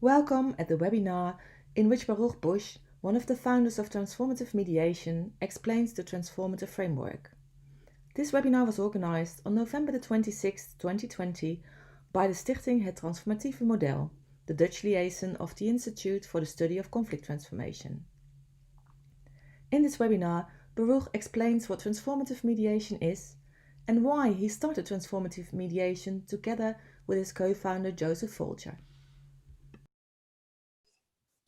Welcome at the webinar in which Baruch, one of the founders of Transformative Mediation, explains the Transformative Framework. This webinar was organized on November the 26th, 2020 by the Stichting Het Transformatieve Model, the Dutch liaison of the Institute for the Study of Conflict Transformation. In this webinar, Baruch explains what transformative mediation is and why he started transformative mediation together with his co-founder Joseph Folger.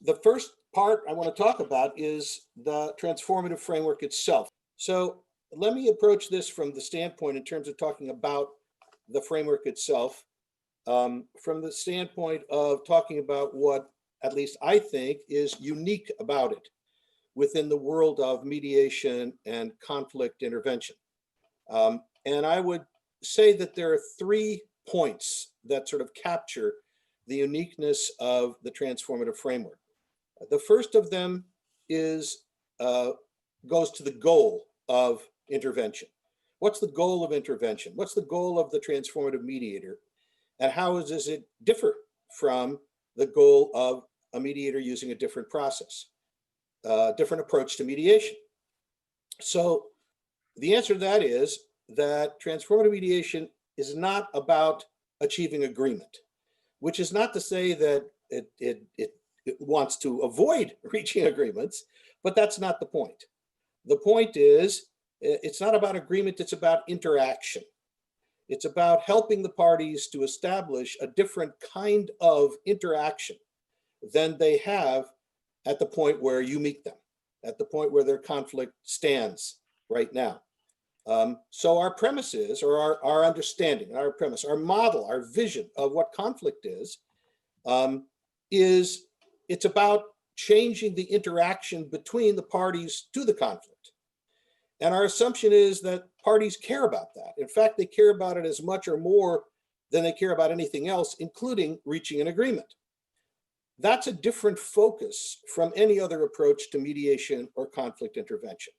The first part I want to talk about is the transformative framework itself. So let me approach this from the standpoint in terms of talking about the framework itself, from the standpoint of talking about what at least I think is unique about it within the world of mediation and conflict intervention. And I would say that there are 3 points that sort of capture the uniqueness of the transformative framework. The first of them is goes to the goal of intervention. What's the goal of intervention? What's the goal of the transformative mediator? And how does it differ from the goal of a mediator using a different process, different approach to mediation? So the answer to that is that transformative mediation is not about achieving agreement, which is not to say that it wants to avoid reaching agreements, but that's not the point. The point is, it's not about agreement, it's about interaction. It's about helping the parties to establish a different kind of interaction than they have at the point where you meet them, at the point where their conflict stands right now. So our premise is, or our understanding, our premise, our model, our vision of what conflict is it's about changing the interaction between the parties to the conflict. And our assumption is that parties care about that. In fact, they care about it as much or more than they care about anything else, including reaching an agreement. That's a different focus from any other approach to mediation or conflict intervention.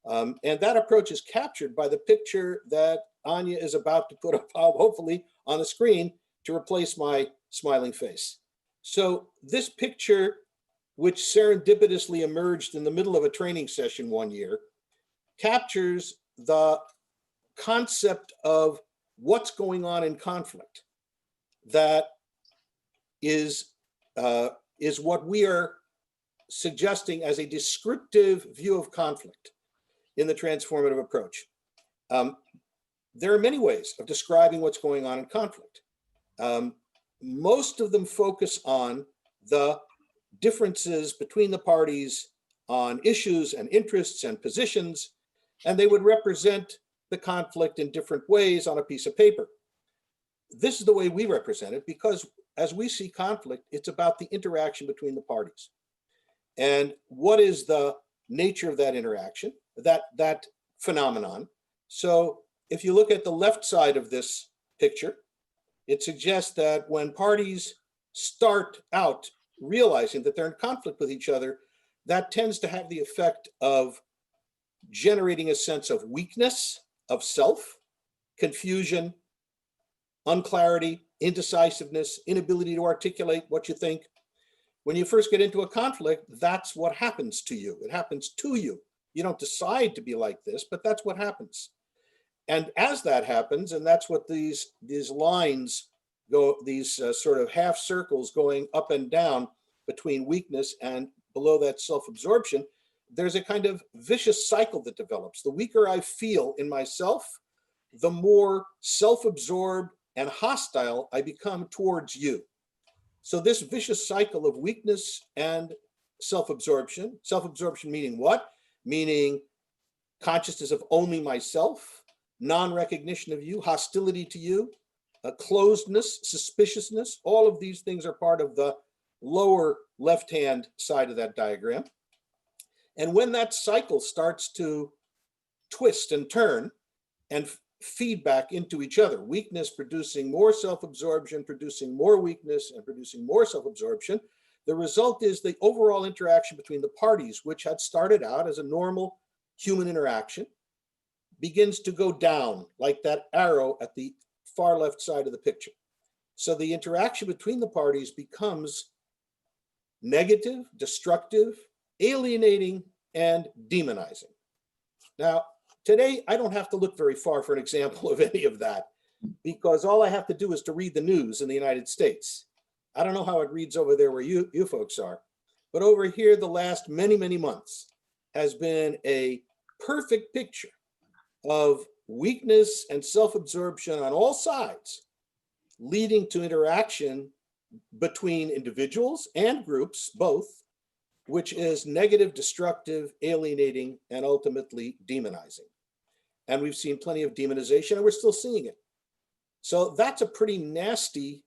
And that approach is captured by the picture that Anya is about to put up, hopefully, on the screen to replace my smiling face. So this picture, which serendipitously emerged in the middle of a training session one year, captures the concept of what's going on in conflict. That is what we are suggesting as a descriptive view of conflict in the transformative approach. There are many ways of describing what's going on in conflict. Most of them focus on the differences between the parties on issues and interests and positions, and they would represent the conflict in different ways on a piece of paper. This is the way we represent it because as we see conflict, it's about the interaction between the parties. And what is the nature of that interaction, that phenomenon? So if you look at the left side of this picture, it suggests that when parties start out realizing that they're in conflict with each other, that tends to have the effect of generating a sense of weakness, of self, confusion, unclarity, indecisiveness, inability to articulate what you think. When you first get into a conflict, that's what happens to you. It happens to you. You don't decide to be like this, but that's what happens. And as that happens, and that's what these lines go, these sort of half circles going up and down between weakness and below that self-absorption, there's a kind of vicious cycle that develops. The weaker I feel in myself, the more self-absorbed and hostile I become towards you. So this vicious cycle of weakness and self-absorption meaning what? Meaning consciousness of only myself, non-recognition of you, hostility to you, closedness, suspiciousness, all of these things are part of the lower left-hand side of that diagram. And when that cycle starts to twist and turn and feed back into each other, weakness producing more self-absorption, producing more weakness, and producing more self-absorption, the result is the overall interaction between the parties, which had started out as a normal human interaction, begins to go down like that arrow at the far left side of the picture. So the interaction between the parties becomes negative, destructive, alienating, and demonizing. Now, today, I don't have to look very far for an example of any of that, because all I have to do is to read the news in the United States. I don't know how it reads over there where you folks are, but over here, the last many, many months has been a perfect picture of weakness and self-absorption on all sides, leading to interaction between individuals and groups, both, which is negative, destructive, alienating, and ultimately demonizing. And we've seen plenty of demonization, and we're still seeing it. So that's a pretty nasty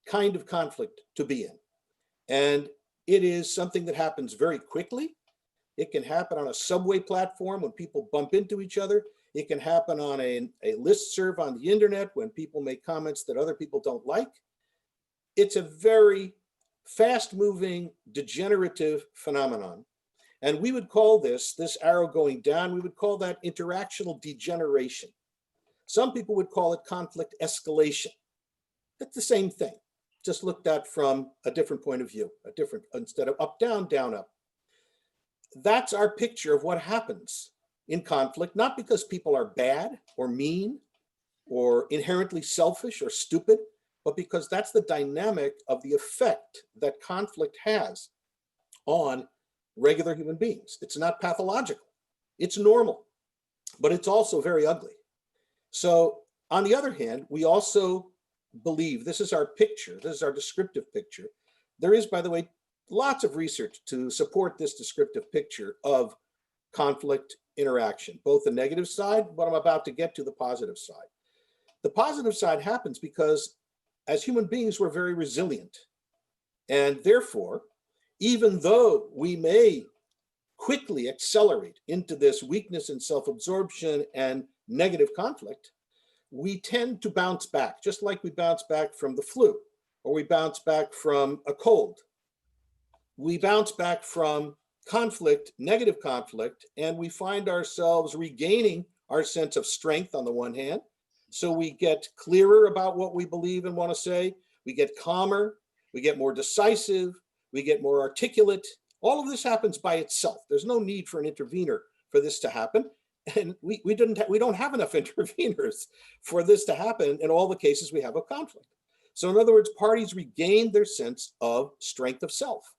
kind of conflict to be in. And it is something that happens very quickly. It can happen on a subway platform when people bump into each other. It can happen on a listserv on the internet when people make comments that other people don't like. It's a very fast-moving, degenerative phenomenon. And we would call this arrow going down, we would call that interactional degeneration. Some people would call it conflict escalation. It's the same thing, just looked at from a different point of view, instead of up, down, up. That's our picture of what happens in conflict, not because people are bad or mean or inherently selfish or stupid, but because that's the dynamic of the effect that conflict has on regular human beings. It's not pathological, it's normal, but it's also very ugly. So on the other hand, we also believe, this is our picture, this is our descriptive picture. There is, by the way, lots of research to support this descriptive picture of conflict interaction, both the negative side, what I'm about to get to, the positive side. The positive side happens because as human beings, we're very resilient. And therefore, even though we may quickly accelerate into this weakness and self-absorption and negative conflict, we tend to bounce back, just like we bounce back from the flu, or we bounce back from a cold. We bounce back from conflict, negative conflict, and we find ourselves regaining our sense of strength on the one hand. So we get clearer about what we believe and want to say. We get calmer, we get more decisive, we get more articulate. All of this happens by itself. There's no need for an intervener for this to happen. And we don't have enough interveners for this to happen in all the cases we have of conflict. So in other words, parties regain their sense of strength of self.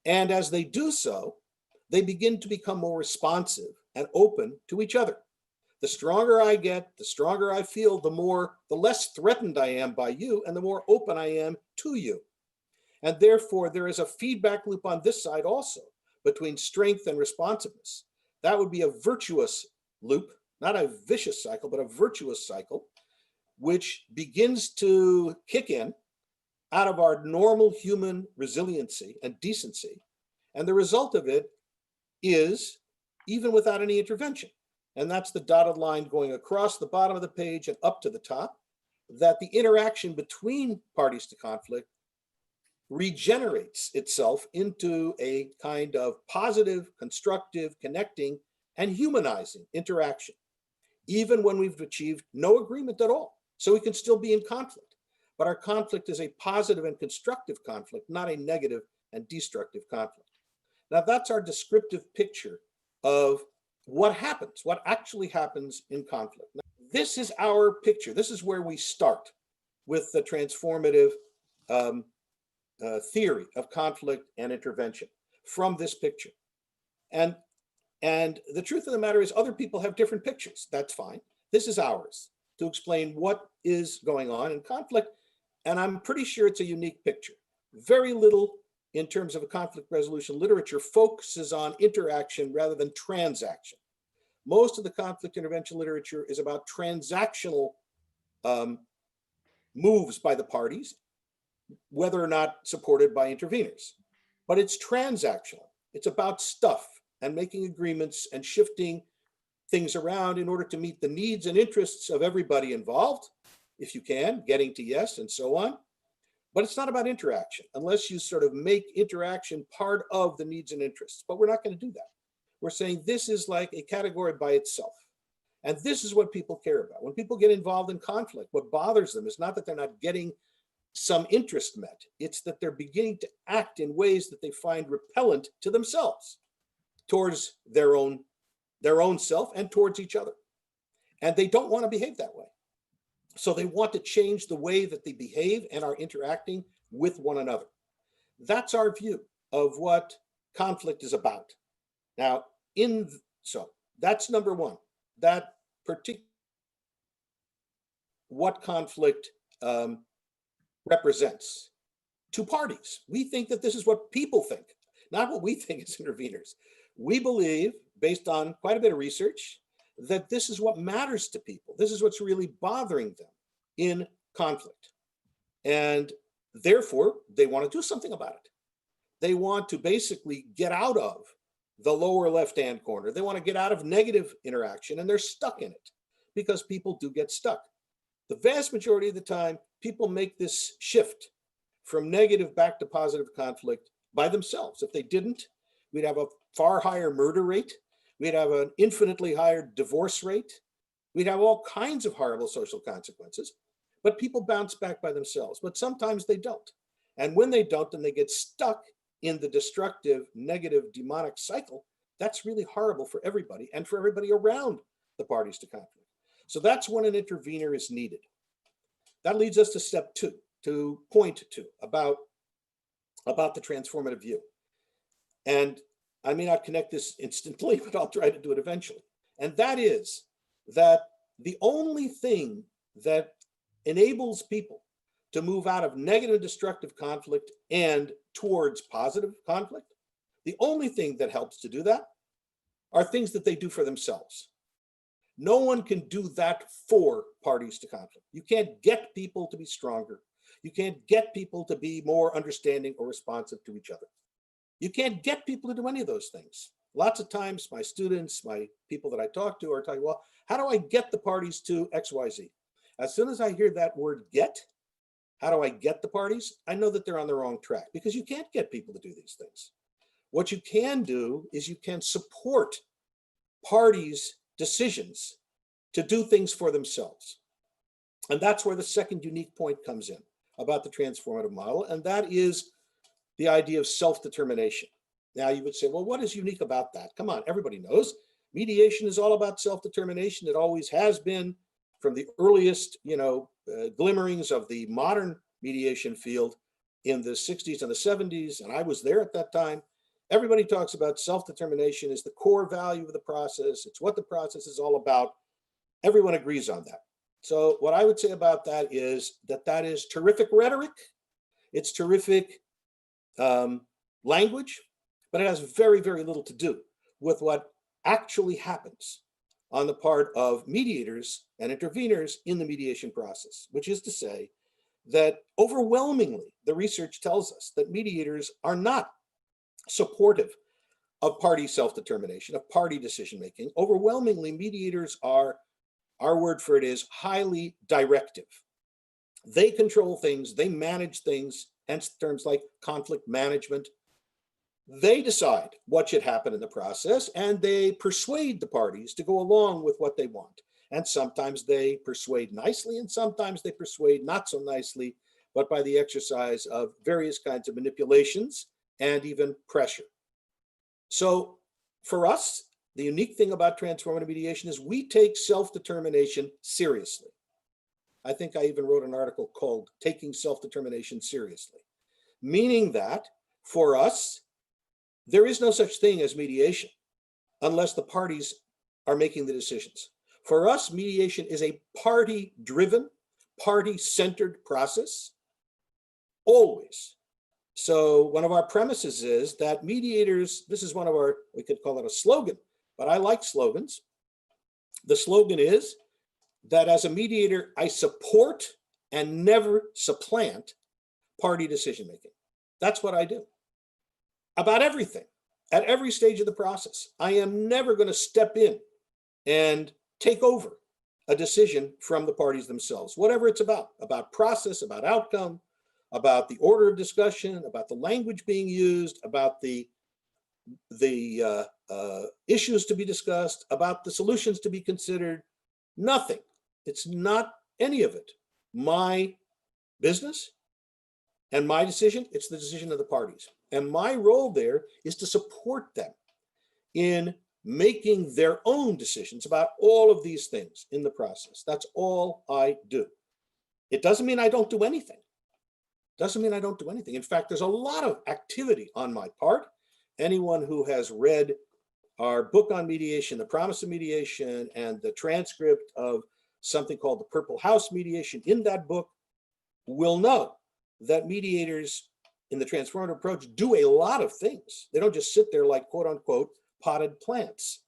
And as they do so, they begin to become more responsive and open to each other. The stronger I get, the stronger I feel, the less threatened I am by you, and the more open I am to you. And therefore, there is a feedback loop on this side also between strength and responsiveness. That would be a virtuous loop, not a vicious cycle, but a virtuous cycle, which begins to kick in out of our normal human resiliency and decency. And the result of it is, even without any intervention, and that's the dotted line going across the bottom of the page and up to the top, that the interaction between parties to conflict regenerates itself into a kind of positive, constructive, connecting, and humanizing interaction, even when we've achieved no agreement at all. So we can still be in conflict, but our conflict is a positive and constructive conflict, not a negative and destructive conflict. Now that's our descriptive picture of what happens, what actually happens in conflict. Now, this is our picture. This is where we start with the transformative theory of conflict and intervention, from this picture. And the truth of the matter is other people have different pictures. That's fine. This is ours to explain what is going on in conflict. And I'm pretty sure it's a unique picture. Very little in terms of a conflict resolution literature focuses on interaction rather than transaction. Most of the conflict intervention literature is about transactional moves by the parties, whether or not supported by interveners. But it's transactional. It's about stuff and making agreements and shifting things around in order to meet the needs and interests of everybody involved, if you can, getting to yes and so on. But it's not about interaction unless you sort of make interaction part of the needs and interests. But we're not going to do that. We're saying this is like a category by itself. And this is what people care about. When people get involved in conflict, what bothers them is not that they're not getting some interest met. It's that they're beginning to act in ways that they find repellent to themselves, towards their own self and towards each other. And they don't want to behave that way. So they want to change the way that they behave and are interacting with one another. That's our view of what conflict is about. Now, so that's number one. That particular what conflict represents to parties. We think that this is what people think, not what we think as interveners. We believe, based on quite a bit of research, that this is what matters to people. This is what's really bothering them in conflict. And therefore, they want to do something about it. They want to basically get out of the lower left-hand corner. They want to get out of negative interaction, and they're stuck in it because people do get stuck. The vast majority of the time, people make this shift from negative back to positive conflict by themselves. If they didn't, we'd have a far higher murder rate. We'd have an infinitely higher divorce rate. We'd have all kinds of horrible social consequences. But people bounce back by themselves. But sometimes they don't. And when they don't, and they get stuck in the destructive, negative, demonic cycle, that's really horrible for everybody and for everybody around the parties to conflict. So that's when an intervener is needed. That leads us to step two, to point two, about the transformative view. And I may not connect this instantly, but I'll try to do it eventually. And that is that the only thing that enables people to move out of negative destructive conflict and towards positive conflict, the only thing that helps to do that are things that they do for themselves. No one can do that for parties to conflict. You can't get people to be stronger. You can't get people to be more understanding or responsive to each other. You can't get people to do any of those things. Lots of times my students, my people that I talk to are talking, well, how do I get the parties to XYZ? As soon as I hear that word get, how do I get the parties? I know that they're on the wrong track, because you can't get people to do these things. What you can do is you can support parties' decisions to do things for themselves. And that's where the second unique point comes in about the transformative model, and that is the idea of self-determination. Now you would say, well, what is unique about that? Come on, everybody knows. Mediation is all about self-determination. It always has been from the earliest, glimmerings of the modern mediation field in the 60s and the 70s, and I was there at that time. Everybody talks about self-determination as the core value of the process. It's what the process is all about. Everyone agrees on that. So what I would say about that is that is terrific rhetoric. It's terrific language, but it has very, very little to do with what actually happens on the part of mediators and interveners in the mediation process, which is to say that overwhelmingly, the research tells us that mediators are not supportive of party self-determination, of party decision-making. Overwhelmingly, mediators are, our word for it is, highly directive. They control things, they manage things, hence terms like conflict management. They decide what should happen in the process, and they persuade the parties to go along with what they want. And sometimes they persuade nicely, and sometimes they persuade not so nicely, but by the exercise of various kinds of manipulations and even pressure. So for us, the unique thing about transformative mediation is we take self-determination seriously. I think I even wrote an article called Taking Self-Determination Seriously, meaning that for us, there is no such thing as mediation unless the parties are making the decisions. For us, mediation is a party-driven, party-centered process, always. So one of our premises is that mediators, this is one of our, we could call it a slogan, but I like slogans. The slogan is that as a mediator, I support and never supplant party decision-making. That's what I do. About everything, at every stage of the process. I am never going to step in and take over a decision from the parties themselves, whatever it's about process, about outcome, about the order of discussion, about the language being used, about the issues to be discussed, about the solutions to be considered. Nothing. It's not any of it my business, And my decision, it's the decision of the parties. And my role there is to support them in making their own decisions about all of these things in the process. That's all I do. It doesn't mean I don't do anything. Doesn't mean I don't do anything. In fact, there's a lot of activity on my part. Anyone who has read our book on mediation, The Promise of Mediation, and the transcript of something called the Purple House mediation in that book will know that mediators in the transformative approach do a lot of things. They don't just sit there like quote unquote potted plants.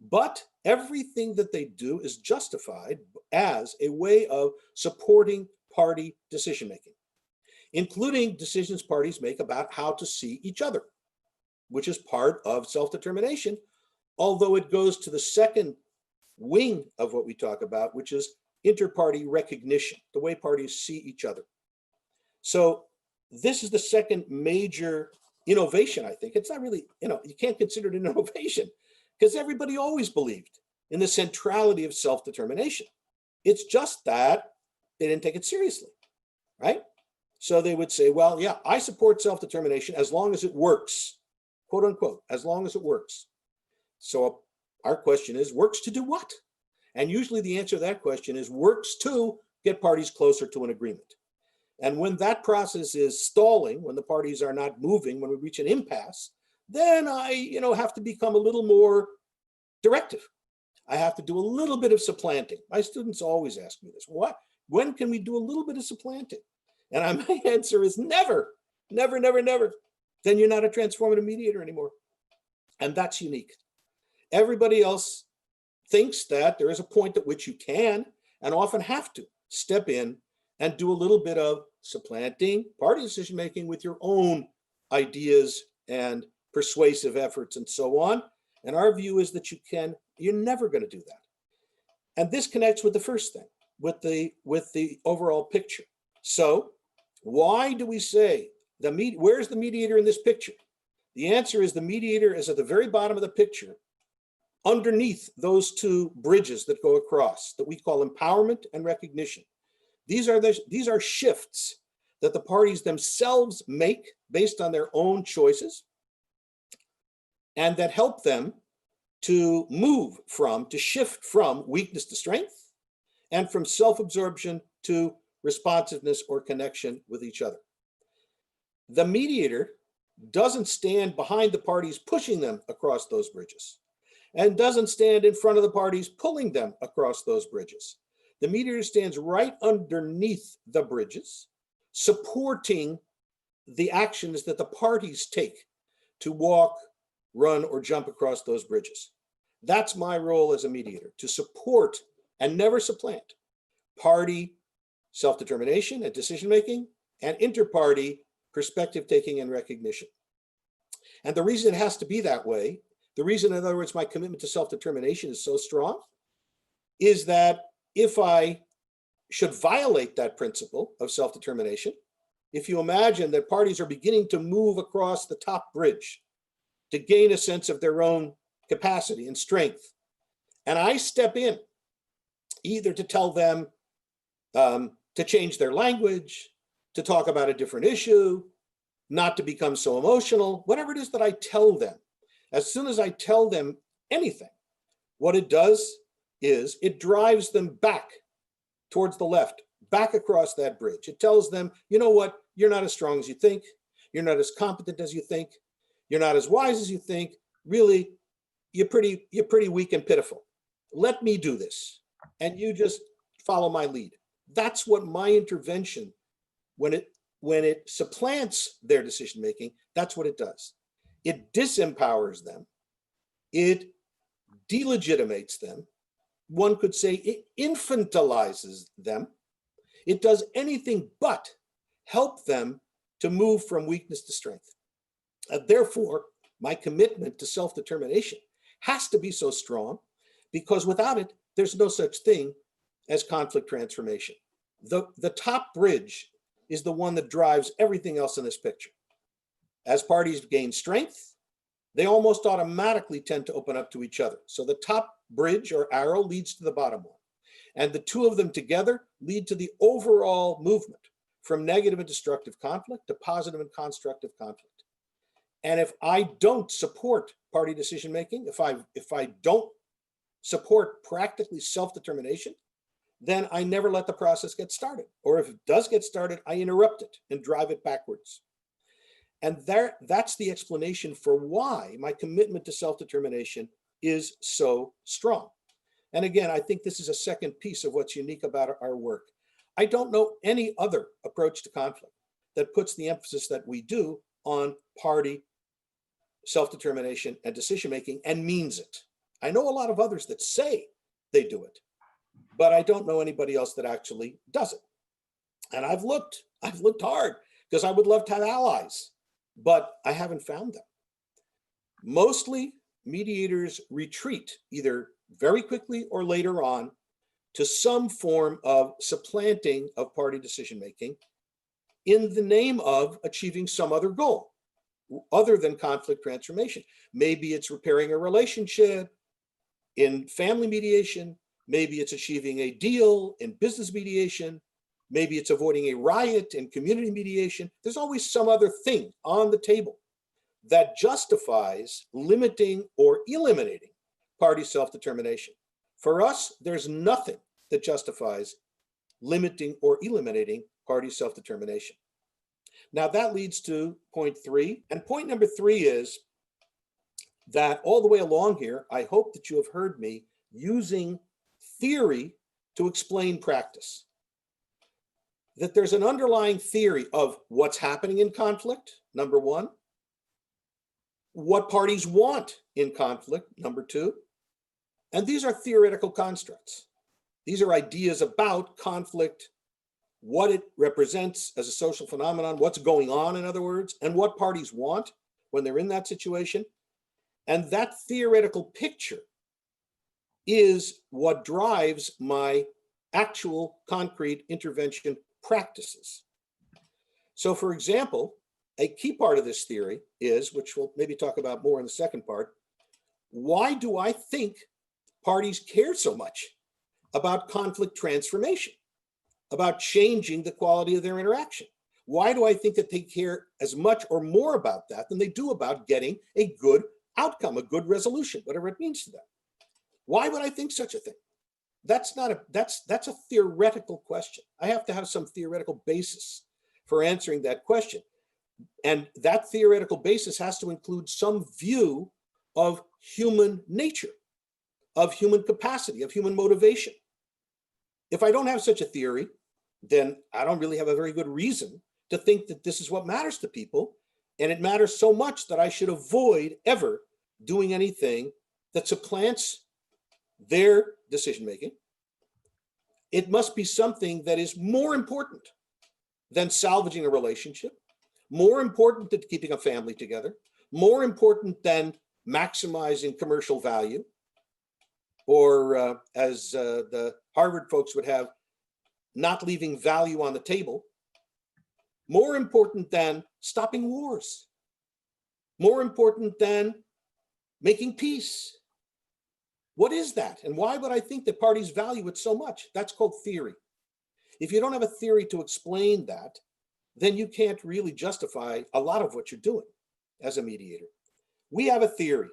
But everything that they do is justified as a way of supporting party decision making, including decisions parties make about how to see each other, which is part of self-determination, although it goes to the second wing of what we talk about, which is inter-party recognition, the way parties see each other. So this is the second major innovation, I think. It's not really, you can't consider it an innovation because everybody always believed in the centrality of self-determination. It's just that they didn't take it seriously, right? So they would say, well, yeah, I support self-determination as long as it works, quote unquote, as long as it works. So our question is, works to do what? And usually the answer to that question is works to get parties closer to an agreement. And when that process is stalling, when the parties are not moving, when we reach an impasse, then I, have to become a little more directive. I have to do a little bit of supplanting. My students always ask me this. When can we do a little bit of supplanting? And my answer is never, never, never, never. Then you're not a transformative mediator anymore. And that's unique. Everybody else thinks that there is a point at which you can and often have to step in and do a little bit of supplanting party decision-making with your own ideas and persuasive efforts and so on. And our view is that you're never going to do that. And this connects with the first thing, with the overall picture. So why do we say where's the mediator in this picture? The answer is the mediator is at the very bottom of the picture, underneath those two bridges that go across that we call empowerment and recognition. These are shifts that the parties themselves make based on their own choices and that help them to shift from weakness to strength and from self-absorption to responsiveness or connection with each other. The mediator doesn't stand behind the parties pushing them across those bridges and doesn't stand in front of the parties pulling them across those bridges. The mediator stands right underneath the bridges, supporting the actions that the parties take to walk, run, or jump across those bridges. That's my role as a mediator, to support and never supplant party self-determination and decision-making and inter-party perspective taking and recognition. And the reason it has to be that way, the reason, in other words, my commitment to self-determination is so strong, is that if I should violate that principle of self-determination, if you imagine that parties are beginning to move across the top bridge to gain a sense of their own capacity and strength, and I step in either to tell them to change their language, to talk about a different issue, not to become so emotional, whatever it is that I tell them, as soon as I tell them anything, what it does is it drives them back towards the left, back across that bridge. It tells them, you know what, you're not as strong as you think, you're not as competent as you think, you're not as wise as you think, really, you're pretty weak and pitiful. Let me do this, and you just follow my lead. That's what my intervention, when it supplants their decision-making, that's what it does. It disempowers them, it delegitimates them, one could say it infantilizes them. It does anything but help them to move from weakness to strength. Therefore, my commitment to self-determination has to be so strong because without it, there's no such thing as conflict transformation. The top bridge is the one that drives everything else in this picture. As parties gain strength, they almost automatically tend to open up to each other. So the top bridge or arrow leads to the bottom one. And the two of them together lead to the overall movement from negative and destructive conflict to positive and constructive conflict. And if I don't support party decision making, if I don't support practically self-determination, then I never let the process get started. Or if it does get started, I interrupt it and drive it backwards. And that's the explanation for why my commitment to self-determination is so strong. And again, I think this is a second piece of what's unique about our work. I don't know any other approach to conflict that puts the emphasis that we do on party self-determination and decision-making and means it. I know a lot of others that say they do it, but I don't know anybody else that actually does it. And I've looked hard because I would love to have allies, but I haven't found them. Mostly mediators retreat either very quickly or later on to some form of supplanting of party decision-making in the name of achieving some other goal other than conflict transformation. Maybe it's repairing a relationship in family mediation. Maybe it's achieving a deal in business mediation. Maybe it's avoiding a riot in community mediation. There's always some other thing on the table that justifies limiting or eliminating party self-determination. For us, there's nothing that justifies limiting or eliminating party self-determination. Now that leads to point 3. And point number 3 is that all the way along here, I hope that you have heard me using theory to explain practice. That there's an underlying theory of what's happening in conflict, number 1. What parties want in conflict, number 2. And these are theoretical constructs. These are ideas about conflict, what it represents as a social phenomenon, what's going on, in other words, and what parties want when they're in that situation. And that theoretical picture is what drives my actual concrete intervention practices. So for example, a key part of this theory is, which we'll maybe talk about more in the second part, why do I think parties care so much about conflict transformation, about changing the quality of their interaction? Why do I think that they care as much or more about that than they do about getting a good outcome, a good resolution, whatever it means to them? Why would I think such a thing? That's a theoretical question. I have to have some theoretical basis for answering that question. And that theoretical basis has to include some view of human nature, of human capacity, of human motivation. If I don't have such a theory, then I don't really have a very good reason to think that this is what matters to people. And it matters so much that I should avoid ever doing anything that supplants their decision-making. It must be something that is more important than salvaging a relationship, more important than keeping a family together, more important than maximizing commercial value, or as the Harvard folks would have, not leaving value on the table, more important than stopping wars, more important than making peace. What is that? And why would I think that parties value it so much? That's called theory. If you don't have a theory to explain that, then you can't really justify a lot of what you're doing as a mediator. We have a theory,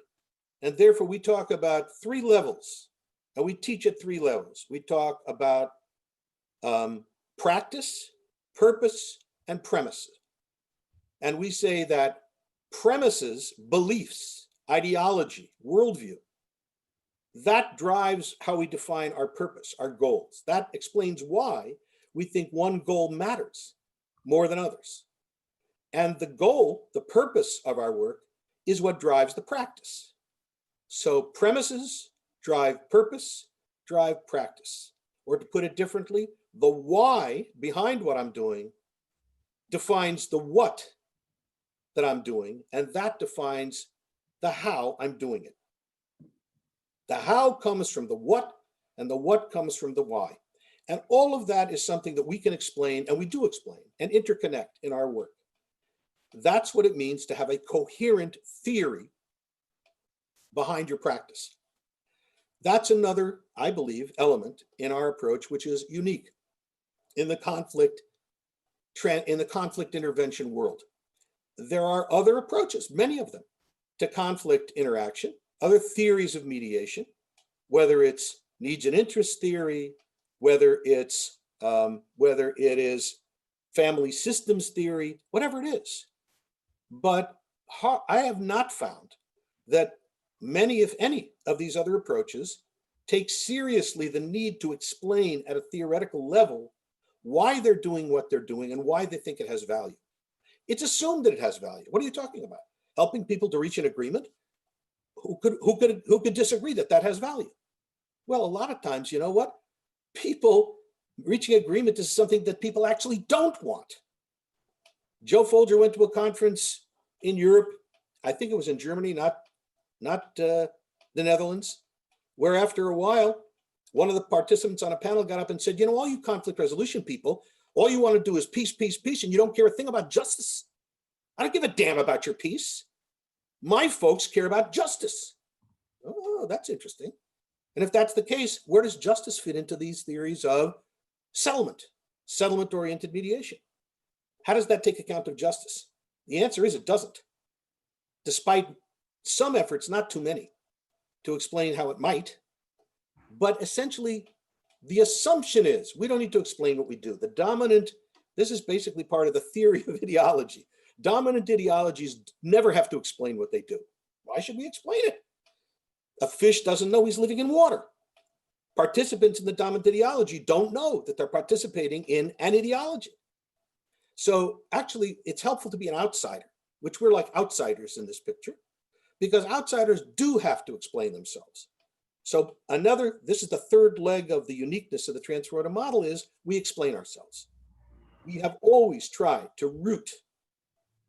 and therefore we talk about 3 levels, and we teach at 3 levels. We talk about practice, purpose, and premises. And we say that premises, beliefs, ideology, worldview, that drives how we define our purpose, our goals. That explains why we think one goal matters more than others. And the goal, the purpose of our work, is what drives the practice. So premises drive purpose, drive practice. Or to put it differently, the why behind what I'm doing defines the what that I'm doing, and that defines the how I'm doing it. The how comes from the what, and the what comes from the why. And all of that is something that we can explain, and we do explain, and interconnect in our work. That's what it means to have a coherent theory behind your practice. That's another, I believe, element in our approach, which is unique in the conflict in the conflict intervention world. There are other approaches, many of them, to conflict interaction, other theories of mediation, whether it's needs and interest theory, whether it is family systems theory, whatever it is. But I have not found that many, if any, of these other approaches take seriously the need to explain at a theoretical level why they're doing what they're doing and why they think it has value. It's assumed that it has value. What are you talking about? Helping people to reach an agreement? Who could disagree that that has value? Well, a lot of times, you know what? People reaching agreement is something that people actually don't want. Joe Folger went to a conference in Europe. I think it was in Germany, not the Netherlands, where after a while, one of the participants on a panel got up and said, you know, all you conflict resolution people, all you want to do is peace, peace, peace, and you don't care a thing about justice. I don't give a damn about your peace. My folks care about justice. Oh, that's interesting. And if that's the case, where does justice fit into these theories of settlement-oriented mediation? How does that take account of justice? The answer is it doesn't, despite some efforts, not too many, to explain how it might. But essentially, the assumption is we don't need to explain what we do. This is basically part of the theory of ideology. Dominant ideologies never have to explain what they do. Why should we explain it? A fish doesn't know he's living in water. Participants in the dominant ideology don't know that they're participating in an ideology. So actually, it's helpful to be an outsider, which we're like outsiders in this picture, because outsiders do have to explain themselves. So this is the third leg of the uniqueness of the transformative model is we explain ourselves. We have always tried to root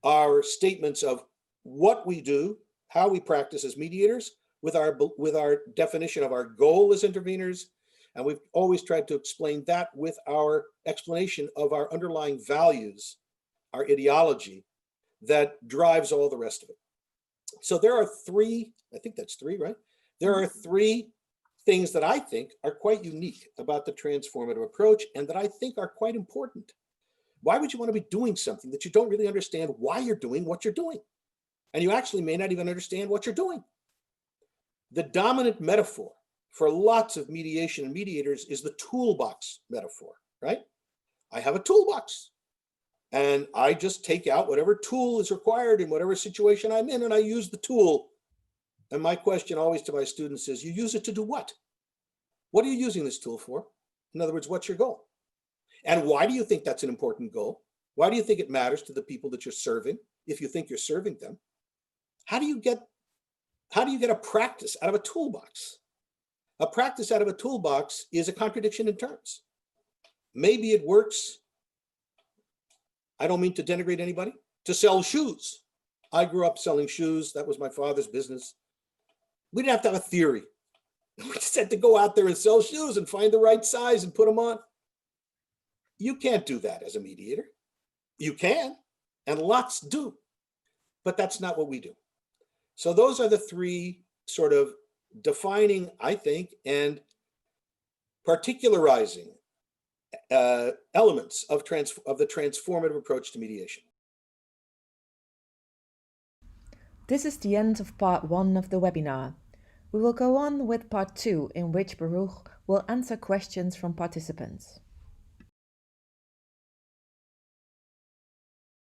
our statements of what we do, how we practice as mediators, with our definition of our goal as interveners, and we've always tried to explain that with our explanation of our underlying values, our ideology that drives all the rest of it. So there are three, I think that's three, right? There are three things that I think are quite unique about the transformative approach and that I think are quite important. Why would you want to be doing something that you don't really understand why you're doing what you're doing? And you actually may not even understand what you're doing. The dominant metaphor for lots of mediation and mediators is the toolbox metaphor, right? I have a toolbox and I just take out whatever tool is required in whatever situation I'm in and I use the tool. And my question always to my students is, you use it to do what? What are you using this tool for? In other words, what's your goal? And why do you think that's an important goal? Why do you think it matters to the people that you're serving, if you think you're serving them? How do you get a practice out of a toolbox? A practice out of a toolbox is a contradiction in terms. Maybe it works, I don't mean to denigrate anybody, to sell shoes. I grew up selling shoes. That was my father's business. We didn't have to have a theory. We just had to go out there and sell shoes and find the right size and put them on. You can't do that as a mediator. You can, and lots do, but that's not what we do. So those are the three sort of defining, I think, and particularizing elements of the transformative approach to mediation. This is the end of part 1 of the webinar. We will go on with part 2, in which Baruch will answer questions from participants.